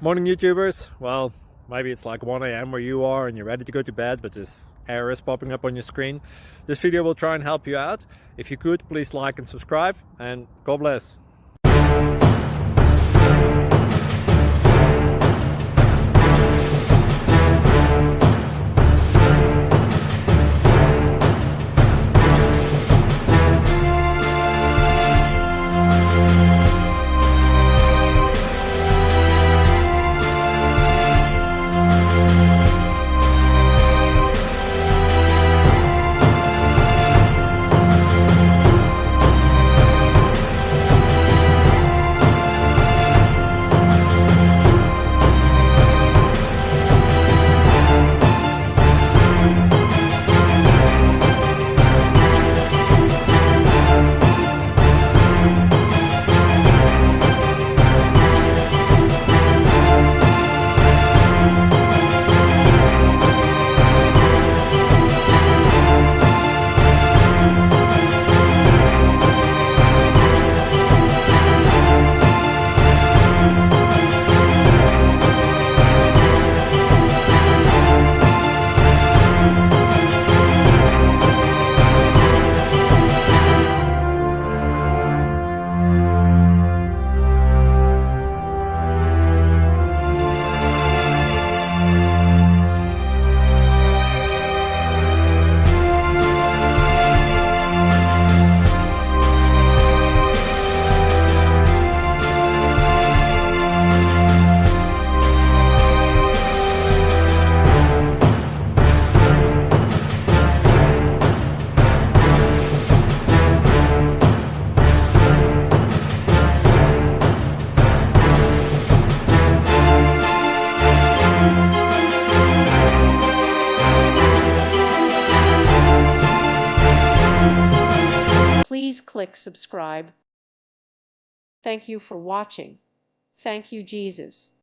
Morning YouTubers. Well, maybe it's like 1 a.m. where you are and you're ready to go to bed, but this error is popping up on your screen. This video will try and help you out. If you could, please like and subscribe, and God bless. Please click subscribe. Thank you for watching. Thank you, Jesus.